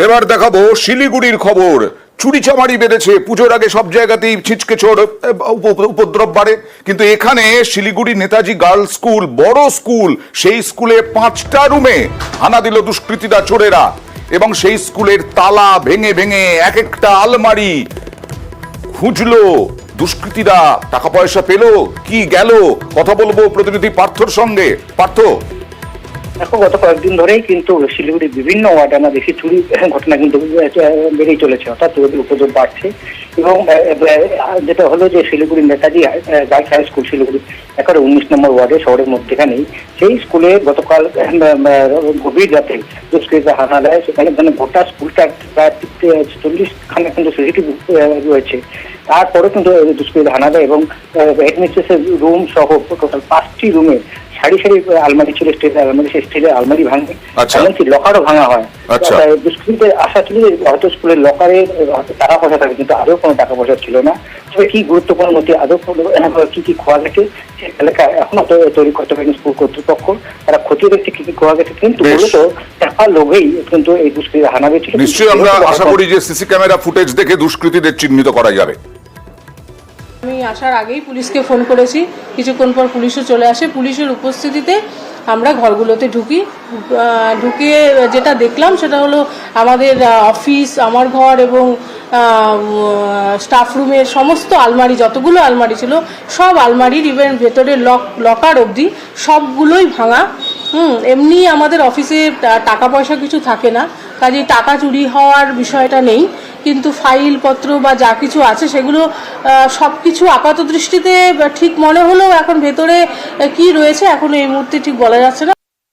এবার দেখাবো শিলিগুড়ির খবর। চুরিচামারি বেড়েছে, পুজোর আগে সব জায়গাতেই ছিচকে চোর উপদ্রব বাড়ে, কিন্তু এখানে শিলিগুড়ি নেতাজি গার্লস স্কুল, বড় স্কুল, সেই স্কুলে 5টা রুমে হানা দিল দুষ্কৃতীরা, চোরেরা, এবং সেই স্কুলের তালা ভেঙে ভেঙে এক একটা আলমারি খুঁজলো দুষ্কৃতীরা। টাকা পয়সা পেলো কি গেল, কথা বলবো প্রতিনিধি পার্থর সঙ্গে। পার্থ, দেখো, গত কয়েকদিন ধরেই কিন্তু শিলিগুড়ির বিভিন্ন ওয়ার্ডে আমরা দেখি চুরি ঘটনা কিন্তু বেড়েই চলেছে, অর্থাৎ চোরের উপদ্রব বাড়ছে। এবং যেটা হলো যে শিলিগুড়ির নেতাজি গার্লস হাই স্কুল, শিলিগুড়ির একেবারে 19 নম্বর ওয়ার্ডে, শহরের মধ্যেখানেই সেই স্কুলে গতকাল গভীর রাতে দুষ্কৃতীরা হানা দেয়। সেখানে গোটা স্কুলটা প্রায় 40 খানা কিন্তু সিসিটিভি রয়েছে। তারপরে কিন্তু দুষ্কৃতীরা হানা দেয় এবং হেডমিস্ট্রেসের রুম সহ টোটাল 5টি রুমে সারি সারি আলমারি ছিল, স্টিলের আলমারি, সেই স্টিলের আলমারি ভাঙে, এমনকি লকারও ভাঙা হয়। দুষ্কৃতীদের আশা ছিল যে হয়তো স্কুলের লকারে টাকা পয়সা থাকে, কিন্তু আদৌ কোনো টাকা পয়সা ছিল না। তবে কি গুরুত্বপূর্ণ নথি আদৌ কি কি খোয়া গেছে সে এলাকা এখনো তৈরি করতে পারেনি স্কুল কর্তৃপক্ষ। তারা খতিয়ে দেখছে কি কি খোয়া গেছে, কিন্তু মূলত টাকা লোভেই কিন্তু এই দুষ্কৃতীরা হানা দিয়েছিল। নিশ্চয়ই আমরা আশা করি যে সিসি ক্যামেরা ফুটেজ দেখে দুষ্কৃতীদের চিহ্নিত করা যাবে। আমি আসার আগেই পুলিশকে ফোন করেছি, কিছুক্ষণ পর পুলিশও চলে আসে। পুলিশের উপস্থিতিতে আমরা ঘরগুলোতে ঢুকে যেটা দেখলাম সেটা হলো আমাদের অফিস, আমার ঘর এবং স্টাফ রুমের সমস্ত আলমারি, যতগুলো আলমারি ছিল সব আলমারির, ইভেন ভেতরের লকার অবধি সবগুলোই ভাঙা। এমনি আমাদের অফিসে টাকা পয়সা কিছু থাকে না, কাজে টাকা চুরি হওয়ার বিষয়টা নেই, কিন্তু ফাইলপত্র বা যা কিছু আছে সেগুলো সব কিছু আপাত দৃষ্টিতে ঠিক মনে হলেও এখন ভেতরে কি রয়েছে এখনো এই মুহূর্তে ঠিক বলা যাচ্ছে না।